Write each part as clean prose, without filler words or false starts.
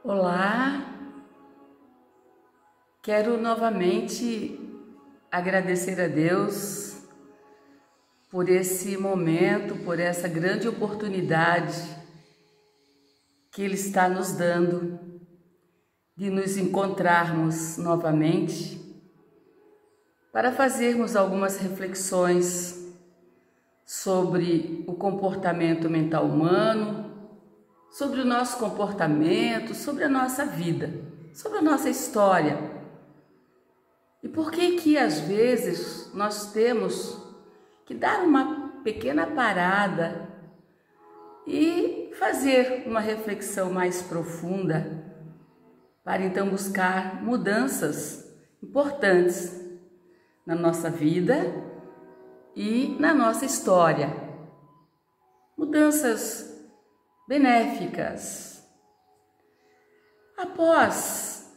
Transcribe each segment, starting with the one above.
Olá, quero novamente agradecer a Deus por esse momento, por essa grande oportunidade que Ele está nos dando de nos encontrarmos novamente para fazermos algumas reflexões sobre o comportamento mental humano, sobre o nosso comportamento, sobre a nossa vida, sobre a nossa história. E por que às vezes nós temos que dar uma pequena parada e fazer uma reflexão mais profunda para então buscar mudanças importantes na nossa vida e na nossa história. Mudanças benéficas. Após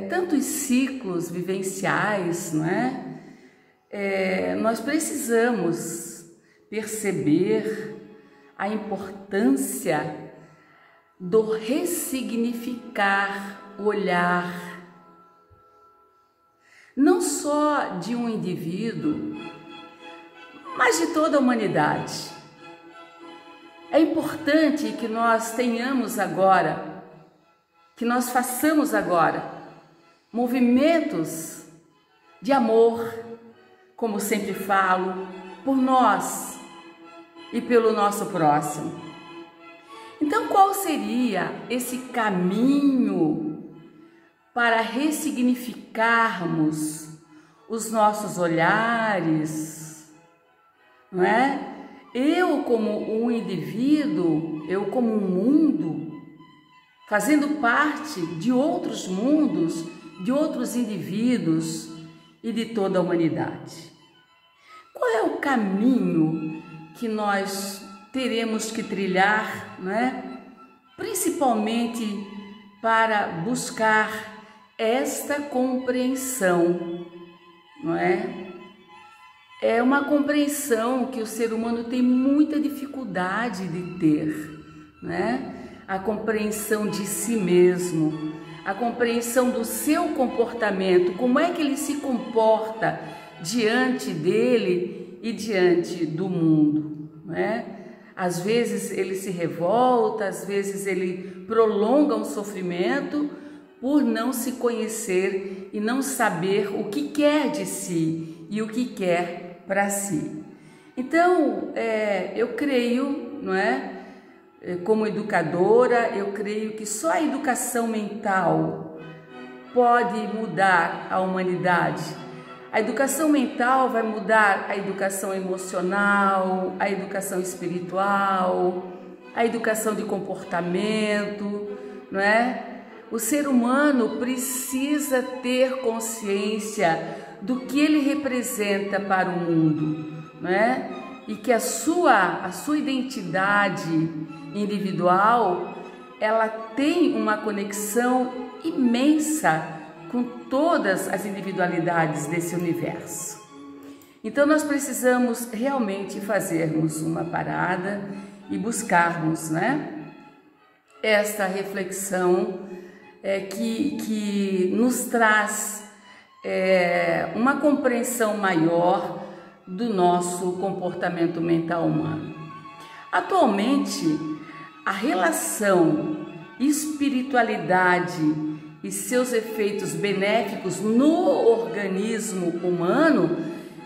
tantos ciclos vivenciais, não é? Nós precisamos perceber a importância do ressignificar o olhar, não só de um indivíduo, mas de toda a humanidade. É importante que nós tenhamos agora, que nós façamos agora movimentos de amor, como sempre falo, por nós e pelo nosso próximo. Então, qual seria esse caminho para ressignificarmos os nossos olhares, não é? Eu como um indivíduo, eu como um mundo, fazendo parte de outros mundos, de outros indivíduos e de toda a humanidade. Qual é o caminho que nós teremos que trilhar, não é? Principalmente para buscar esta compreensão, não é? É uma compreensão que o ser humano tem muita dificuldade de ter, né? A compreensão de si mesmo, a compreensão do seu comportamento, como é que ele se comporta diante dele e diante do mundo, né? Às vezes ele se revolta, às vezes ele prolonga um sofrimento por não se conhecer e não saber o que quer de si e o que quer para si. Então, eu creio, não é? Como educadora, eu creio que só a educação mental pode mudar a humanidade. A educação mental vai mudar a educação emocional, a educação espiritual, a educação de comportamento, não é? O ser humano precisa ter consciência do que ele representa para o mundo, não é? E que a sua identidade individual, ela tem uma conexão imensa com todas as individualidades desse universo. Então nós precisamos realmente fazermos uma parada e buscarmos, né, esta reflexão que nos traz uma compreensão maior do nosso comportamento mental humano. Atualmente, a relação espiritualidade e seus efeitos benéficos no organismo humano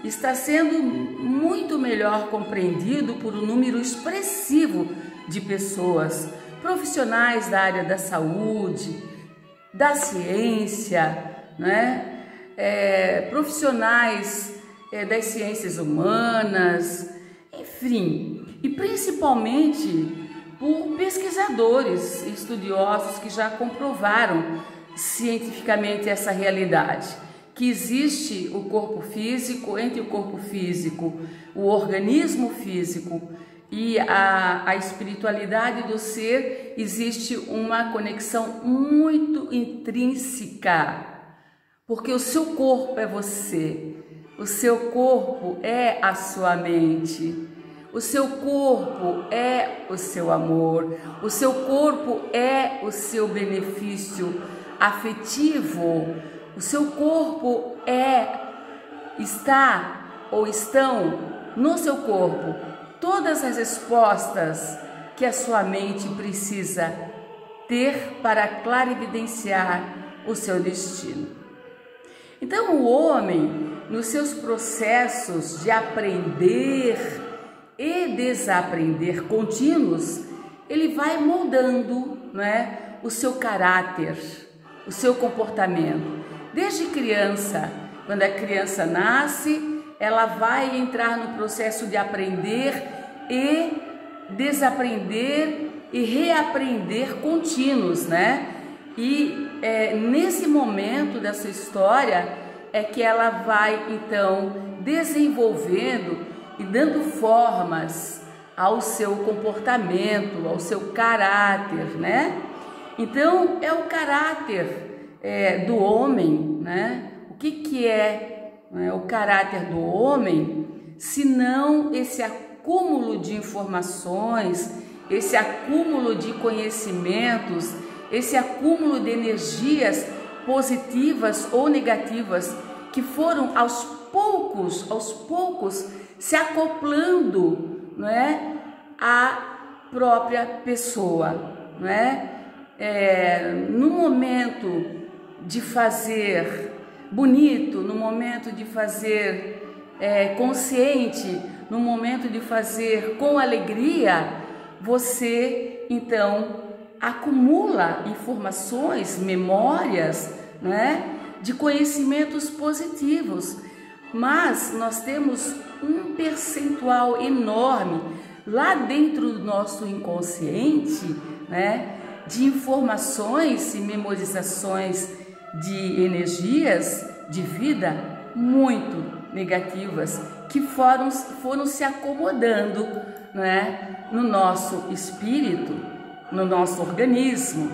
está sendo muito melhor compreendido por um número expressivo de pessoas, profissionais da área da saúde, da ciência, né? Profissionais das ciências humanas, enfim, e principalmente por pesquisadores e estudiosos que já comprovaram cientificamente essa realidade, que existe o corpo físico, entre o corpo físico, o organismo físico e a espiritualidade do ser, existe uma conexão muito intrínseca, porque o seu corpo é você, o seu corpo é a sua mente, o seu corpo é o seu amor, o seu corpo é o seu benefício afetivo, o seu corpo está ou estão no seu corpo todas as respostas que a sua mente precisa ter para clarividenciar o seu destino. Então, o homem, nos seus processos de aprender e desaprender contínuos, ele vai moldando, né, o seu caráter, o seu comportamento. Desde criança, quando a criança nasce, ela vai entrar no processo de aprender e desaprender e reaprender contínuos, né? E nesse momento da sua história é que ela vai então desenvolvendo e dando formas ao seu comportamento, ao seu caráter, né? Então é o caráter do homem, né? O que é, né, o caráter do homem, se não esse acúmulo de informações, esse acúmulo de conhecimentos, esse acúmulo de energias positivas ou negativas que foram aos poucos se acoplando, não é, à própria pessoa, não é? No momento de fazer bonito, no momento de fazer consciente, no momento de fazer com alegria, você então acumula informações, memórias, né, de conhecimentos positivos, mas nós temos um percentual enorme lá dentro do nosso inconsciente, né, de informações e memorizações de energias de vida muito negativas que foram se acomodando, né, no nosso espírito, no nosso organismo.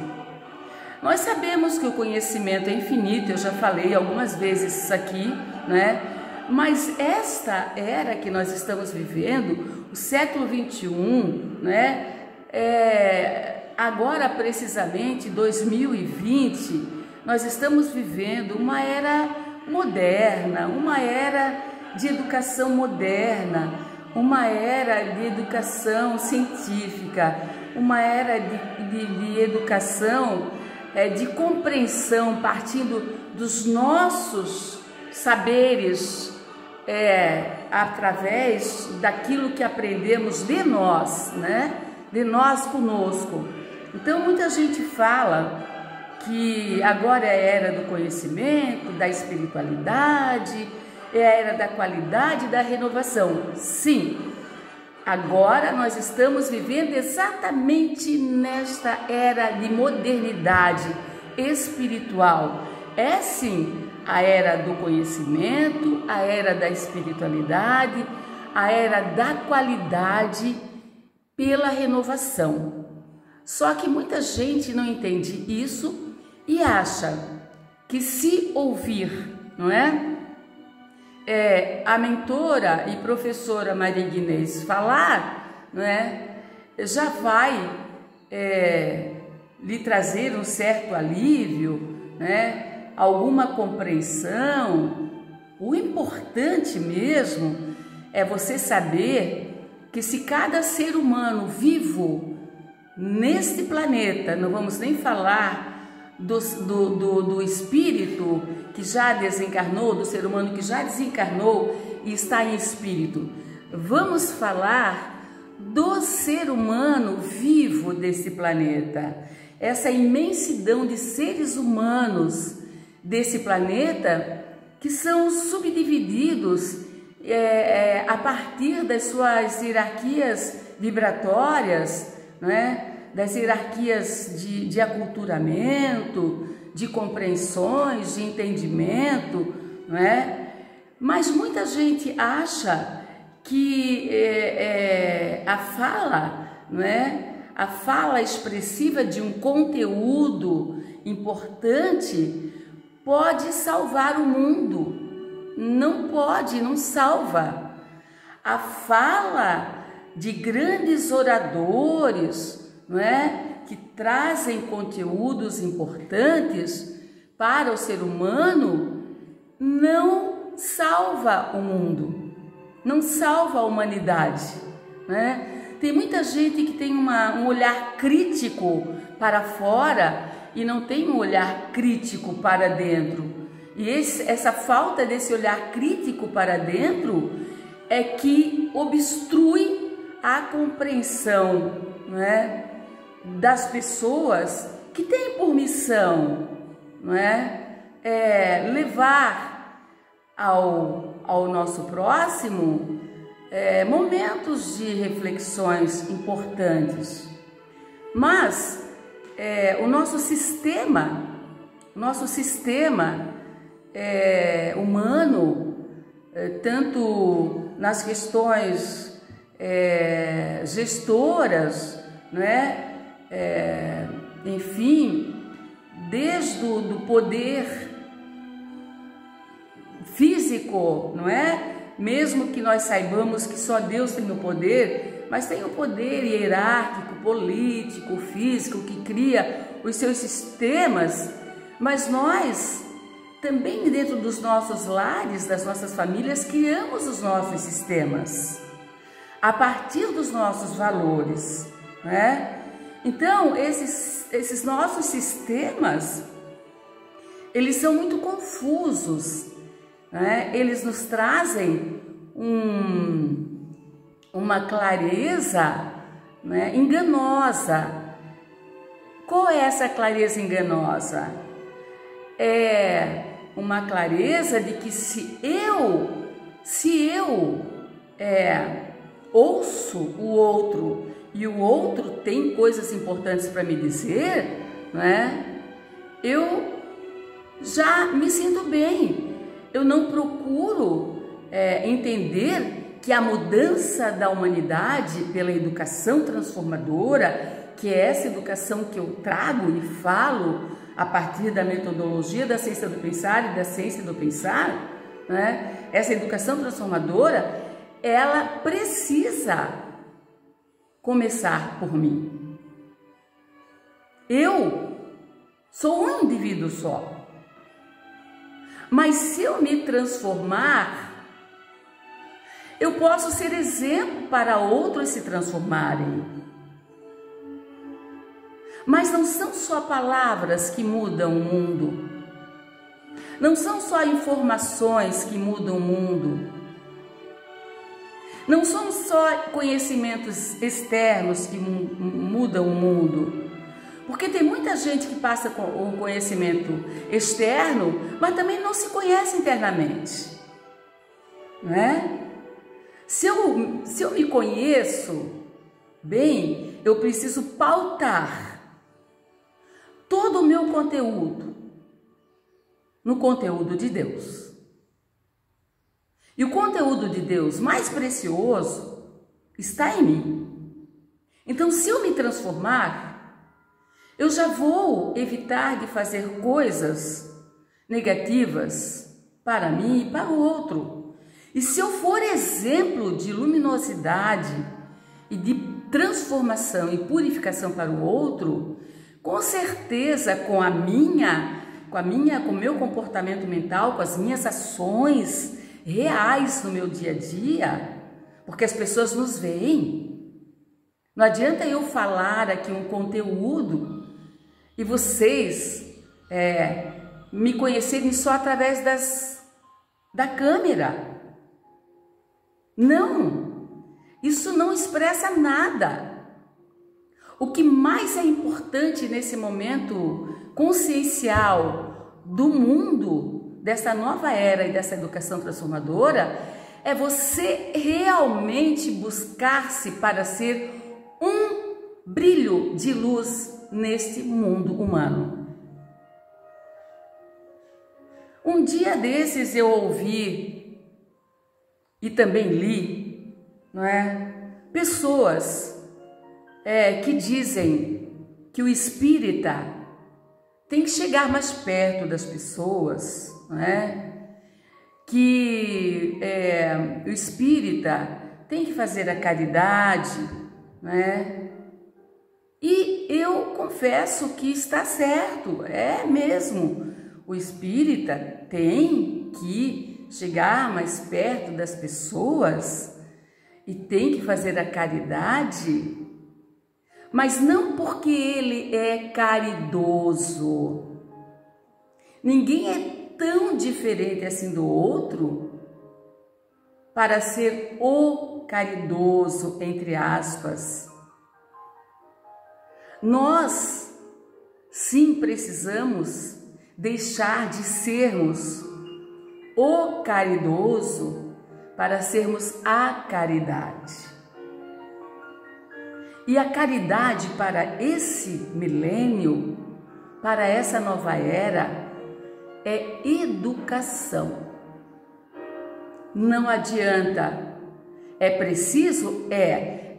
Nós sabemos que o conhecimento é infinito, eu já falei algumas vezes isso aqui, né? Mas esta era que nós estamos vivendo, o século 21, né? Agora precisamente 2020, nós estamos vivendo uma era moderna, uma era de educação moderna, uma era de educação científica, uma era de educação, de compreensão, partindo dos nossos saberes, através daquilo que aprendemos de nós, né? De nós conosco. Então, muita gente fala que agora é a era do conhecimento, da espiritualidade, é a era da qualidade e da renovação. Sim, agora nós estamos vivendo exatamente nesta era de modernidade espiritual. É sim a era do conhecimento, a era da espiritualidade, a era da qualidade pela renovação. Só que muita gente não entende isso e acha que se ouvir, não é? A mentora e professora Maria Guinês falar, não é? Já vai lhe trazer um certo alívio, né? Alguma compreensão. O importante mesmo é você saber que se cada ser humano vivo neste planeta, não vamos nem falar do espírito que já desencarnou, do ser humano que já desencarnou e está em espírito, vamos falar do ser humano vivo desse planeta, essa imensidão de seres humanos desse planeta que são subdivididos a partir das suas hierarquias vibratórias, né? Das hierarquias de aculturamento, de compreensões, de entendimento, não é? Mas muita gente acha que a fala, não é? A fala expressiva de um conteúdo importante pode salvar o mundo. Não pode, não salva. A fala de grandes oradores, não é? Que trazem conteúdos importantes para o ser humano, não salva o mundo, não salva a humanidade, né? Tem muita gente que tem um olhar crítico para fora e não tem um olhar crítico para dentro. E essa falta desse olhar crítico para dentro é que obstrui a compreensão, não é, das pessoas que têm por missão, não é, levar ao nosso próximo momentos de reflexões importantes. Mas o nosso sistema humano, tanto nas questões gestoras, não é? Enfim, desde o poder físico, não é? Mesmo que nós saibamos que só Deus tem o poder, mas tem o poder hierárquico, político, físico, que cria os seus sistemas, mas nós também dentro dos nossos lares, das nossas famílias, criamos os nossos sistemas a partir dos nossos valores, né? Então, esses nossos sistemas, eles são muito confusos, né? Eles nos trazem uma clareza, né, enganosa. Qual é essa clareza enganosa? É uma clareza de que se eu ouço o outro e o outro tem coisas importantes para me dizer, né, eu já me sinto bem. Eu não procuro entender que a mudança da humanidade pela educação transformadora, que é essa educação que eu trago e falo a partir da metodologia da ciência do pensar e da ciência do pensar, né? Essa educação transformadora, ela precisa começar por mim. Eu sou um indivíduo só. Mas se eu me transformar, eu posso ser exemplo para outros se transformarem. Mas não são só palavras que mudam o mundo. Não são só informações que mudam o mundo. Não são só conhecimentos externos que mudam o mundo. Porque tem muita gente que passa com o conhecimento externo, mas também não se conhece internamente, não é? Se eu me conheço bem, eu preciso pautar todo o meu conteúdo no conteúdo de Deus. E o conteúdo de Deus mais precioso está em mim. Então, se eu me transformar, eu já vou evitar de fazer coisas negativas para mim e para o outro. E se eu for exemplo de luminosidade e de transformação e purificação para o outro, com certeza com o meu comportamento mental, com as minhas ações reais no meu dia a dia, porque as pessoas nos veem. Não adianta eu falar aqui um conteúdo e vocês me conhecerem só através da câmera. Não, isso não expressa nada. O que mais é importante nesse momento consciencial do mundo, dessa nova era e dessa educação transformadora, é você realmente buscar-se para ser um brilho de luz neste mundo humano. Um dia desses eu ouvi e também li, não é, pessoas que dizem que o espírita tem que chegar mais perto das pessoas, não é? Que o espírita tem que fazer a caridade, né? E eu confesso que está certo, é mesmo. O espírita tem que chegar mais perto das pessoas e tem que fazer a caridade, mas não porque ele é caridoso. Ninguém é tão diferente assim do outro para ser o caridoso, entre aspas. Nós, sim, precisamos deixar de sermos o caridoso para sermos a caridade. E a caridade para esse milênio, para essa nova era, é educação. Não adianta. É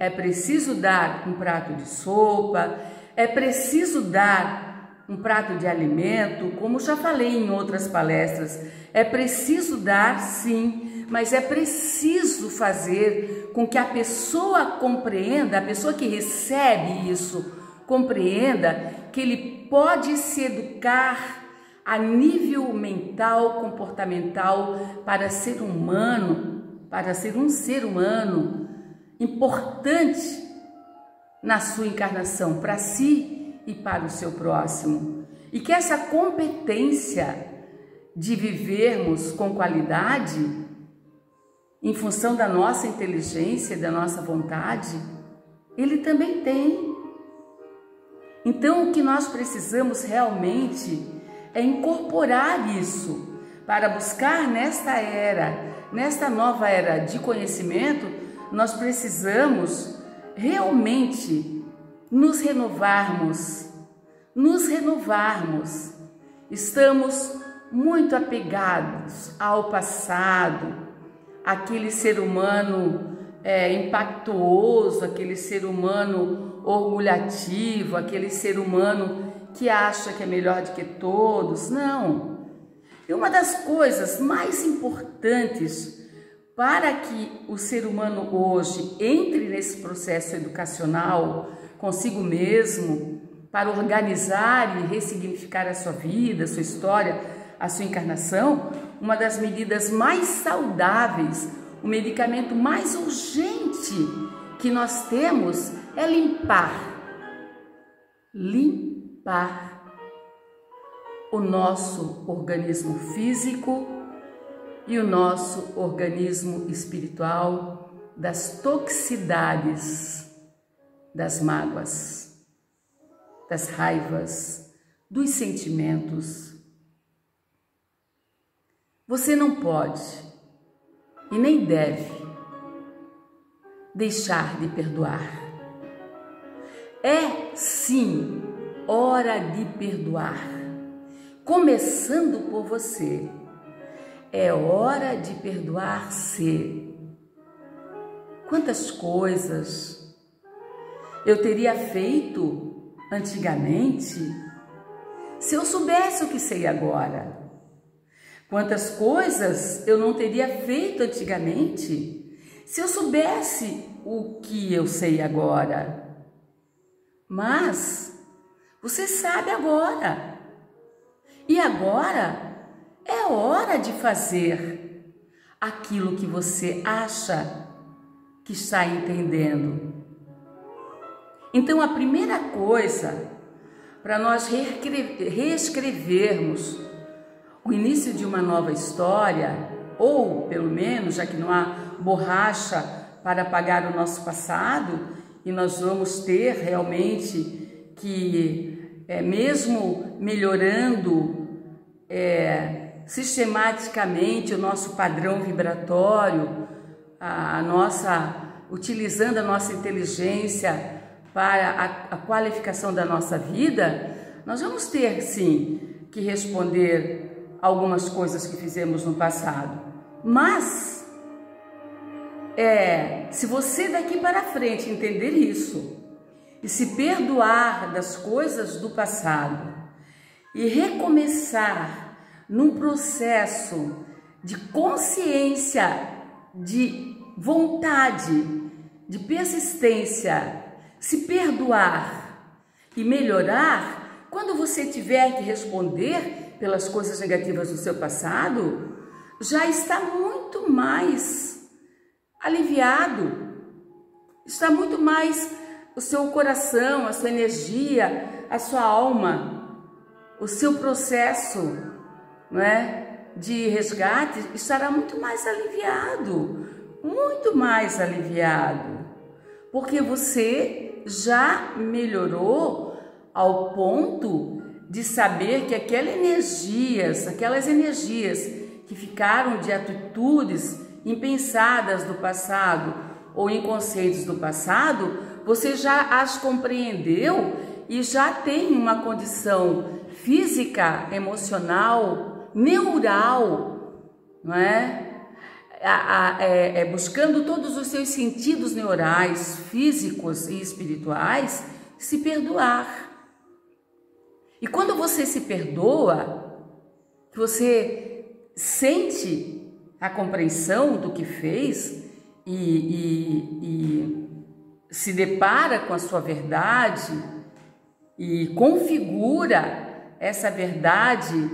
preciso dar um prato de sopa, é preciso dar um prato de alimento, como já falei em outras palestras. É preciso dar, sim, mas é preciso fazer com que a pessoa compreenda, a pessoa que recebe isso, compreenda que ele pode se educar a nível mental, comportamental, para ser humano, para ser um ser humano importante na sua encarnação, para si e para o seu próximo. E que essa competência de vivermos com qualidade, em função da nossa inteligência, da nossa vontade, ele também tem. Então, o que nós precisamos realmente é incorporar isso para buscar nesta nova era de conhecimento. Nós precisamos realmente nos renovarmos. Estamos muito apegados ao passado, aquele ser humano impactuoso, aquele ser humano orgulhativo, aquele ser humano que acha que é melhor do que todos. Não. E uma das coisas mais importantes para que o ser humano hoje entre nesse processo educacional consigo mesmo, para organizar e ressignificar a sua vida, a sua história, a sua encarnação, uma das medidas mais saudáveis, o medicamento mais urgente que nós temos é limpar o nosso organismo físico e o nosso organismo espiritual das toxicidades, das mágoas, das raivas, dos sentimentos. Você não pode e nem deve deixar de perdoar. É sim hora de perdoar, começando por você. É hora de perdoar-se. Quantas coisas eu teria feito antigamente se eu soubesse o que sei agora? Quantas coisas eu não teria feito antigamente se eu soubesse o que eu sei agora? Mas você sabe agora. E agora é hora de fazer aquilo que você acha que está entendendo. Então, a primeira coisa para nós reescrevermos o início de uma nova história, ou pelo menos, já que não há borracha para apagar o nosso passado, e nós vamos ter realmente que, mesmo melhorando sistematicamente o nosso padrão vibratório, utilizando a nossa inteligência para a qualificação da nossa vida, nós vamos ter sim que responder algumas coisas que fizemos no passado. Mas se você daqui para frente entender isso e se perdoar das coisas do passado e recomeçar num processo de consciência de vontade, de persistência, se perdoar e melhorar, quando você tiver que responder pelas coisas negativas do seu passado, já está muito mais aliviado, está muito mais o seu coração, a sua energia, a sua alma, o seu processo, não é, de resgate estará muito mais aliviado, porque você já melhorou ao ponto de saber que aquelas energias que ficaram de atitudes impensadas do passado ou inconscientes do passado, você já as compreendeu e já tem uma condição física, emocional, neural, não é? Buscando todos os seus sentidos neurais, físicos e espirituais, se perdoar. E quando você se perdoa, você sente a compreensão do que fez e se depara com a sua verdade e configura essa verdade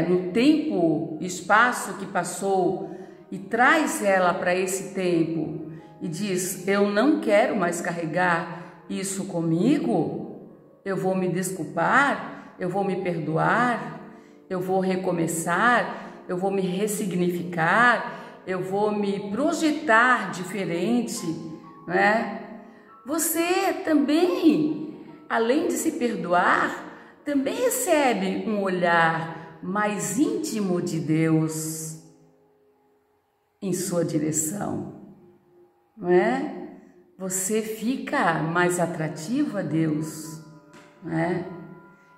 no tempo e espaço que passou e traz ela para esse tempo e diz: eu não quero mais carregar isso comigo, eu vou me desculpar, eu vou me perdoar, eu vou recomeçar, eu vou me ressignificar, eu vou me projetar diferente, né? Você também, além de se perdoar, também recebe um olhar mais íntimo de Deus em sua direção, não é? Você fica mais atrativo a Deus, não é?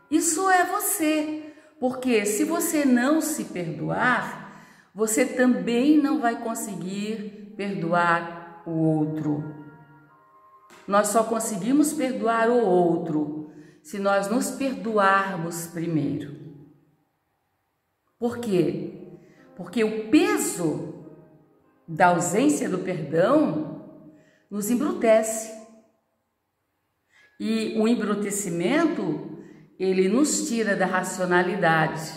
Isso é você, porque se você não se perdoar, você também não vai conseguir perdoar o outro. Nós só conseguimos perdoar o outro se nós nos perdoarmos primeiro. Por quê? Porque o peso da ausência do perdão nos embrutece. E o embrutecimento, ele nos tira da racionalidade.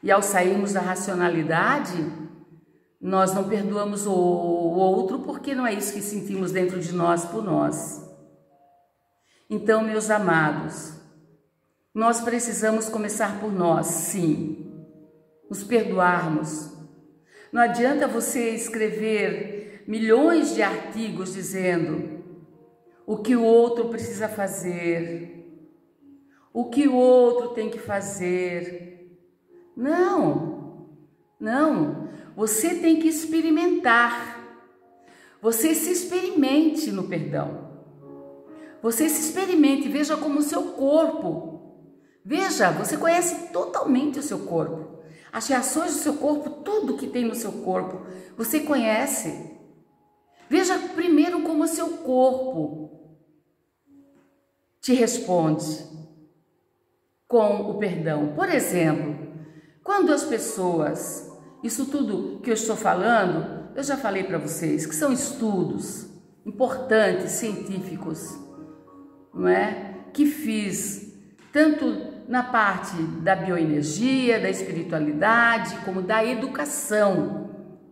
E ao sairmos da racionalidade, nós não perdoamos o outro porque não é isso que sentimos dentro de nós por nós. Então, meus amados, nós precisamos começar por nós, sim, nos perdoarmos. Não adianta você escrever milhões de artigos dizendo o que o outro precisa fazer, o que o outro tem que fazer. Não, não. Você tem que experimentar. Você se experimente no perdão. Você se experimente, veja como o seu corpo. Veja, você conhece totalmente o seu corpo. As reações do seu corpo, tudo que tem no seu corpo, você conhece. Veja primeiro como o seu corpo te responde com o perdão. Por exemplo, quando as pessoas, isso tudo que eu estou falando, eu já falei para vocês, que são estudos importantes, científicos, não é? Que fiz tanto na parte da bioenergia, da espiritualidade, como da educação,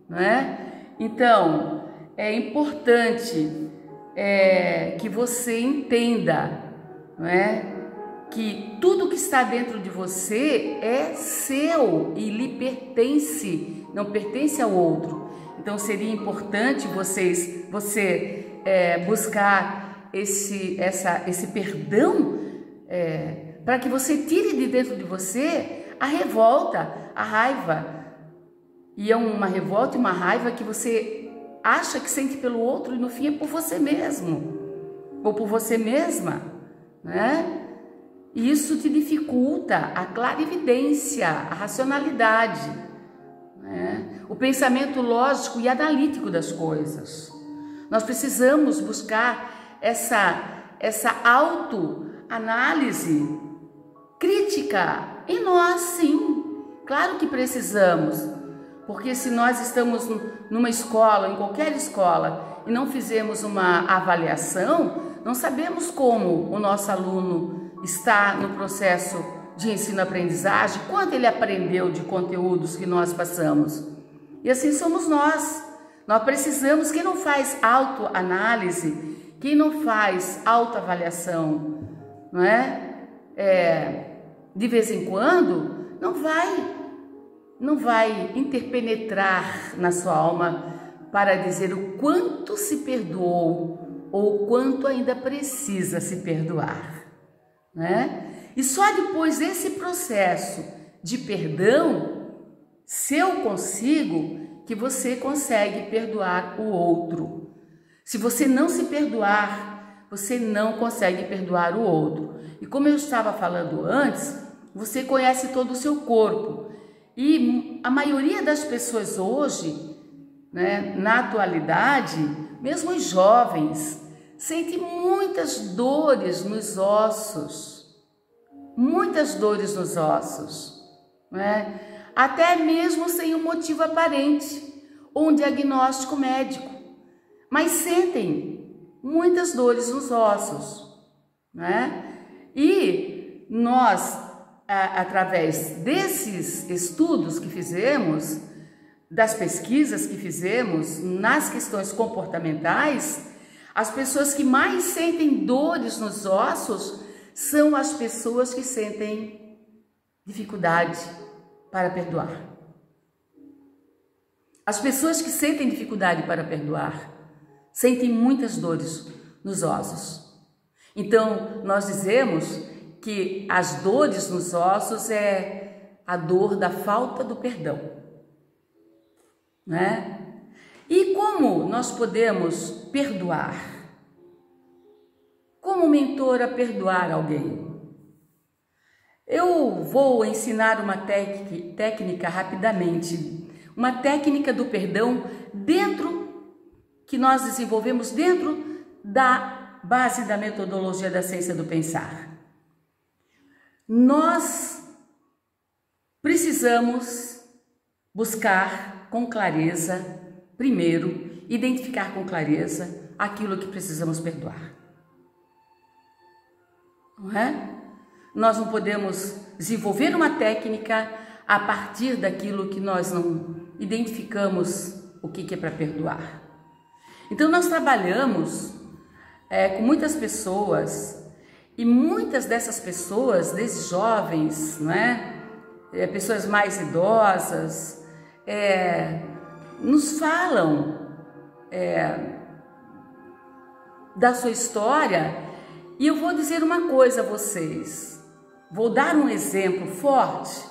não é? Então, é importante que você entenda, não é? Que tudo que está dentro de você é seu e lhe pertence, não pertence ao outro. Então, seria importante você buscar esse perdão, para que você tire de dentro de você a revolta, a raiva. E é uma revolta e uma raiva que você acha que sente pelo outro e no fim é por você mesmo ou por você mesma, né? E isso te dificulta a clarividência, a racionalidade, né? O pensamento lógico e analítico das coisas. Nós precisamos buscar essa autoanálise crítica em nós, sim. Claro que precisamos, Porque se nós estamos numa escola, em qualquer escola, e não fizemos uma avaliação, não sabemos como o nosso aluno está no processo de ensino-aprendizagem, quanto ele aprendeu de conteúdos que nós passamos. E assim somos nós. Nós precisamos, quem não faz autoanálise, quem não faz autoavaliação, não é? De vez em quando, não vai interpenetrar na sua alma para dizer o quanto se perdoou ou o quanto ainda precisa se perdoar, né? E só depois desse processo de perdão, se eu consigo, que você consegue perdoar o outro. Se você não se perdoar, você não consegue perdoar o outro. E como eu estava falando antes, você conhece todo o seu corpo. E a maioria das pessoas hoje, né, na atualidade, mesmo os jovens, sentem muitas dores nos ossos. Muitas dores nos ossos, né? Até mesmo sem um motivo aparente ou um diagnóstico médico, mas sentem muitas dores nos ossos, né? E nós, através desses estudos que fizemos, das pesquisas que fizemos nas questões comportamentais, as pessoas que mais sentem dores nos ossos são as pessoas que sentem dificuldade para perdoar. As pessoas que sentem dificuldade para perdoar sentem muitas dores nos ossos. Então, nós dizemos que as dores nos ossos é a dor da falta do perdão, né? E como nós podemos perdoar? Como mentora perdoar alguém? Eu vou ensinar uma técnica rapidamente, uma técnica do perdão que nós desenvolvemos dentro da base da metodologia da ciência do pensar. Nós precisamos buscar com clareza, primeiro, identificar com clareza aquilo que precisamos perdoar. Não é? Nós não podemos desenvolver uma técnica a partir daquilo que nós não identificamos o que é para perdoar. Então nós trabalhamos com muitas pessoas e muitas dessas pessoas, desde jovens, não é? Pessoas mais idosas, nos falam da sua história. E eu vou dizer uma coisa a vocês, vou dar um exemplo forte,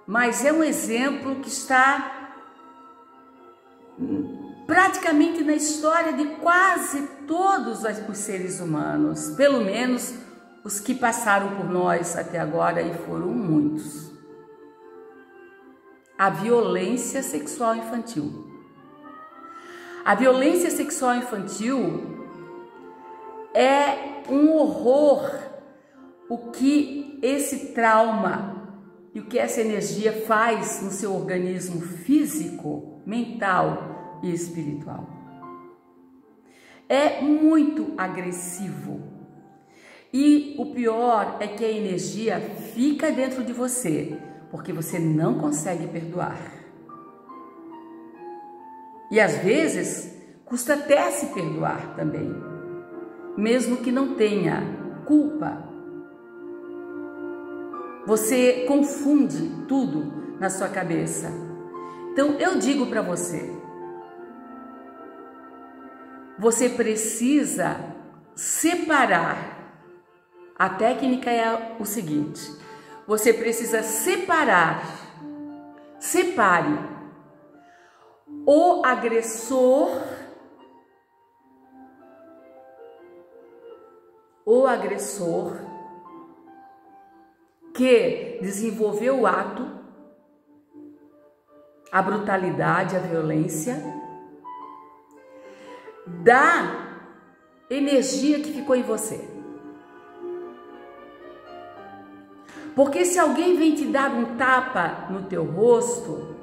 mas é um exemplo que está praticamente na história de quase todos os seres humanos, pelo menos os que passaram por nós até agora, e foram muitos. A violência sexual infantil. A violência sexual infantil é um horror o que esse trauma e o que essa energia faz no seu organismo físico, mental e espiritual. É muito agressivo. E o pior é que a energia fica dentro de você, porque você não consegue perdoar. E às vezes custa até se perdoar também, mesmo que não tenha culpa. Você confunde tudo na sua cabeça. Então eu digo para você, você precisa separar. A técnica é o seguinte: você precisa separe o agressor que desenvolveu o ato, a brutalidade, a violência, da energia que ficou em você. Porque se alguém vem te dar um tapa no teu rosto,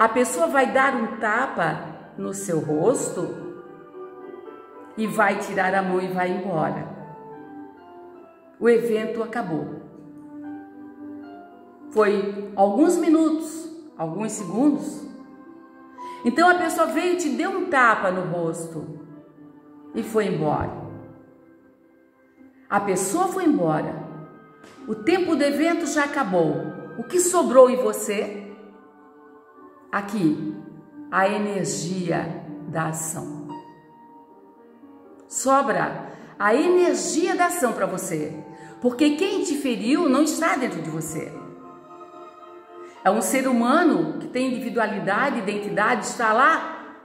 a pessoa vai dar um tapa no seu rosto e vai tirar a mão e vai embora. O evento acabou. Foi alguns minutos, alguns segundos. Então a pessoa veio e te deu um tapa no rosto e foi embora. A pessoa foi embora. O tempo do evento já acabou. O que sobrou em você? Aqui, a energia da ação. Sobra a energia da ação para você, porque quem te feriu não está dentro de você. É um ser humano que tem individualidade, identidade, está lá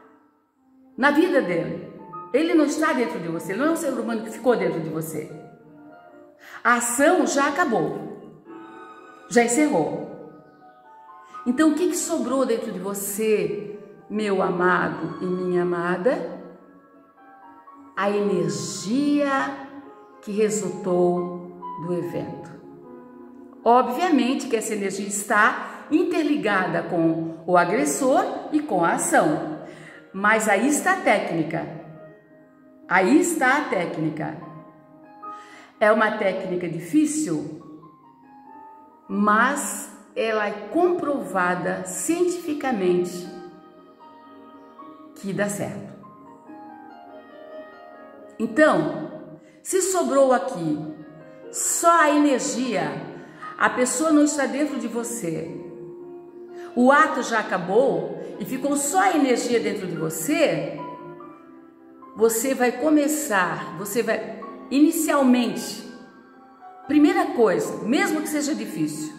na vida dele. Ele não está dentro de você, ele não é um ser humano que ficou dentro de você. A ação já acabou, já encerrou. Então, o que sobrou dentro de você, meu amado e minha amada? A energia que resultou do evento. Obviamente que essa energia está interligada com o agressor e com a ação. Mas aí está a técnica. Aí está a técnica. É uma técnica difícil, mas ela é comprovada cientificamente que dá certo. Então, se sobrou aqui só a energia, a pessoa não está dentro de você, o ato já acabou e ficou só a energia dentro de você, você vai começar, inicialmente, primeira coisa, mesmo que seja difícil,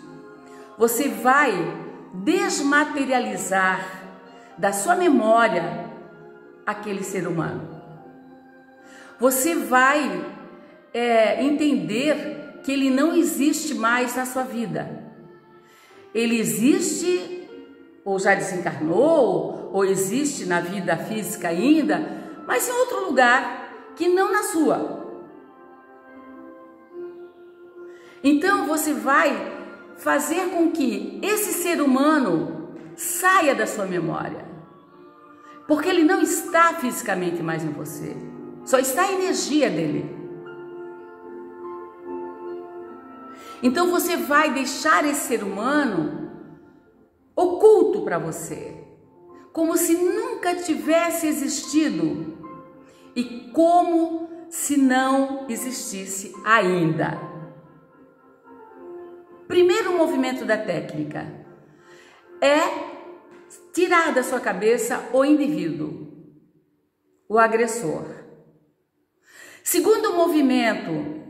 você vai desmaterializar da sua memória aquele ser humano. Você vai entender que ele não existe mais na sua vida. Ele existe, ou já desencarnou, ou existe na vida física ainda, mas em outro lugar, que não na sua. Então você vai fazer com que esse ser humano saia da sua memória, porque ele não está fisicamente mais em você, só está a energia dele. Então você vai deixar esse ser humano oculto para você, como se nunca tivesse existido e como se não existisse ainda. Primeiro movimento da técnica é tirar da sua cabeça o indivíduo, o agressor. Segundo movimento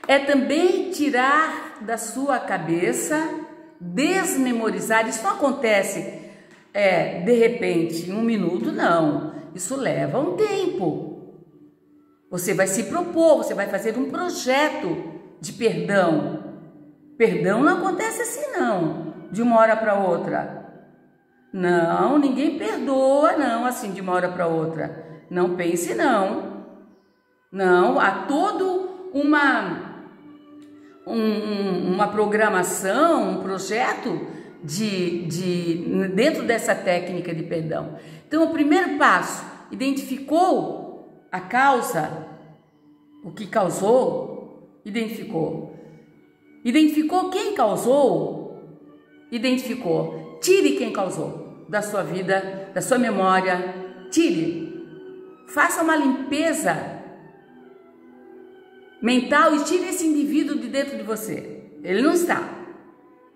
é também tirar da sua cabeça, desmemorizar. Isso não acontece de repente, em um minuto, não. Isso leva um tempo. Você vai se propor, você vai fazer um projeto de perdão. Perdão não acontece assim não, de uma hora para outra. Não, ninguém perdoa não, assim de uma hora para outra. Não pense não. Não, há todo uma programação, um projeto dentro dessa técnica de perdão. Então, o primeiro passo, identificou a causa, o que causou, identificou. Identificou quem causou, identificou. Tire quem causou da sua vida, da sua memória, tire. Faça uma limpeza mental e tire esse indivíduo de dentro de você. Ele não está.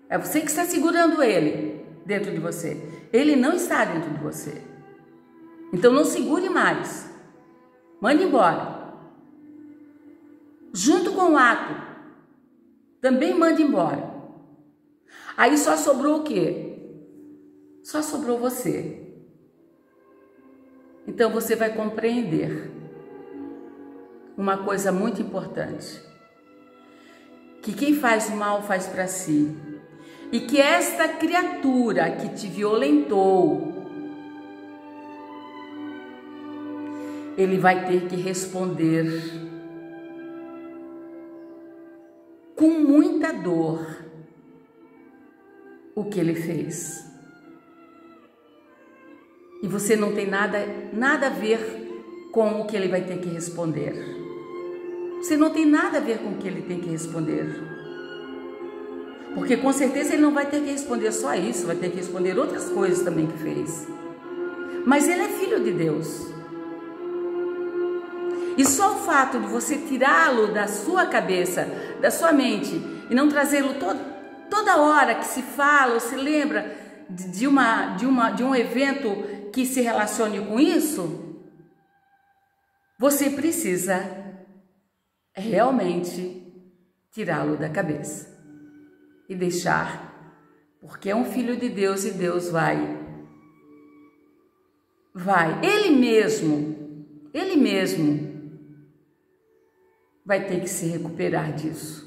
É você que está segurando ele dentro de você. Ele não está dentro de você. Então não segure mais. Mande embora. Junto com o ato, também mande embora. Aí só sobrou o quê? Só sobrou você. Então você vai compreender uma coisa muito importante, que quem faz o mal faz para si, e que esta criatura que te violentou, ele vai ter que responder com muita dor o que ele fez. E você não tem nada a ver com o que ele vai ter que responder. Você não tem nada a ver com o que ele tem que responder. Porque com certeza ele não vai ter que responder só isso, vai ter que responder outras coisas também que fez. Mas ele é filho de Deus. E só o fato de você tirá-lo da sua cabeça, da sua mente, e não trazê-lo toda hora que se fala ou se lembra de um evento que se relacione com isso, você precisa realmente tirá-lo da cabeça e deixar, porque é um filho de Deus e Deus vai, ele mesmo vai ter que se recuperar disso.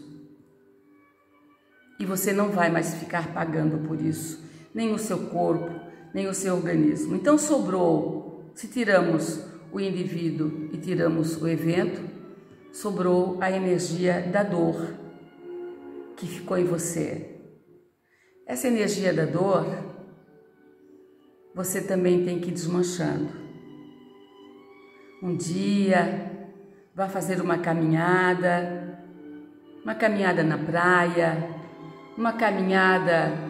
E você não vai mais ficar pagando por isso, nem o seu corpo, nem o seu organismo. Então sobrou, se tiramos o indivíduo e tiramos o evento, sobrou a energia da dor que ficou em você. Essa energia da dor, você também tem que ir desmanchando. Um dia, vá fazer uma caminhada na praia, uma caminhada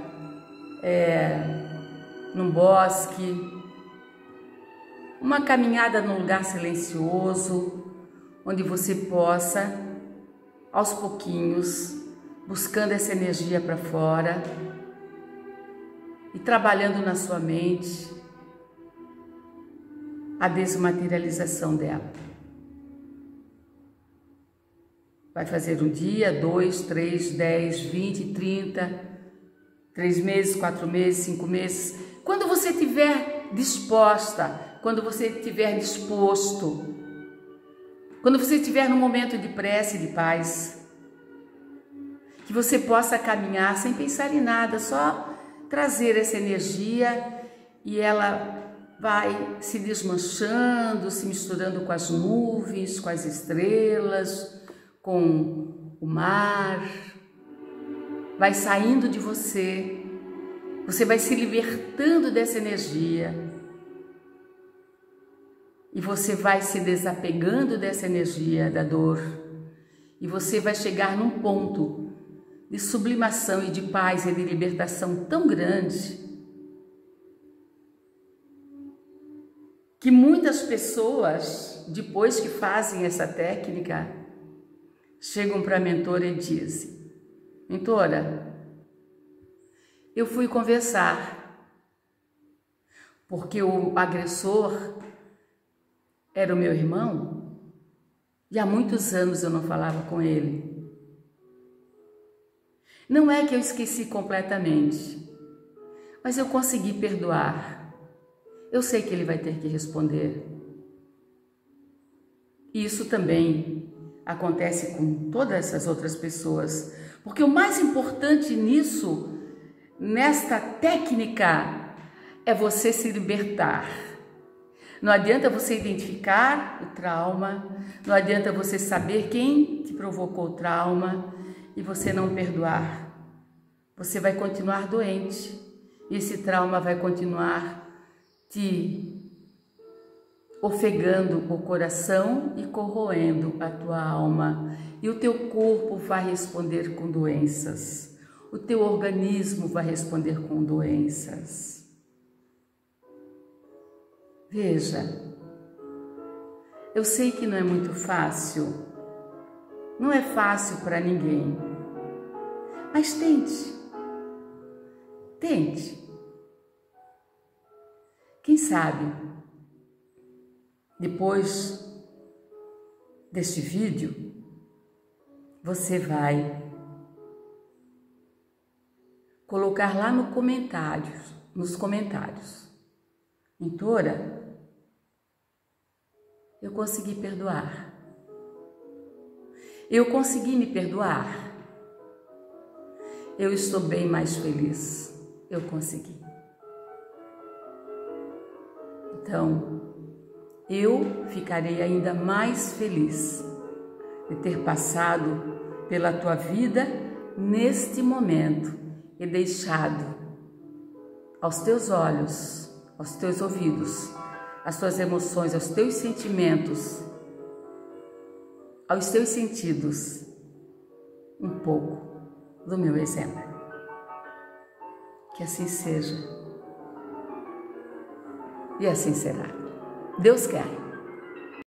num bosque, uma caminhada num lugar silencioso, onde você possa, aos pouquinhos, buscando essa energia para fora e trabalhando na sua mente a desmaterialização dela. Vai fazer um dia, 2, 3, 10, 20, 30, 3 meses, 4 meses, 5 meses. Quando você estiver disposta, quando você estiver disposto, quando você estiver num momento de prece e de paz, que você possa caminhar sem pensar em nada, só trazer essa energia e ela vai se desmanchando, se misturando com as nuvens, com as estrelas, com o mar, vai saindo de você, você vai se libertando dessa energia e você vai se desapegando dessa energia da dor e você vai chegar num ponto de sublimação e de paz e de libertação tão grande que muitas pessoas, depois que fazem essa técnica, chegam para a mentora e dizem: mentora, eu fui conversar, porque o agressor era o meu irmão e há muitos anos eu não falava com ele. Não é que eu esqueci completamente, mas eu consegui perdoar. Eu sei que ele vai ter que responder. E isso também acontece com todas essas outras pessoas, porque o mais importante nisso, nesta técnica, é você se libertar. Não adianta você identificar o trauma, não adianta você saber quem te provocou o trauma e você não perdoar. Você vai continuar doente e esse trauma vai continuar te ofegando o coração e corroendo a tua alma, e o teu corpo vai responder com doenças, o teu organismo vai responder com doenças. Veja, eu sei que não é muito fácil, não é fácil para ninguém, mas tente. Quem sabe, depois deste vídeo, você vai colocar lá nos comentários, mentora, eu consegui perdoar. Eu consegui me perdoar. Eu estou bem mais feliz. Eu consegui. Então, eu ficarei ainda mais feliz de ter passado pela tua vida neste momento e deixado aos teus olhos aos teus ouvidos, às tuas emoções, aos teus sentimentos, aos teus sentidos, um pouco do meu exemplo. Que assim seja. E assim será. Deus quer.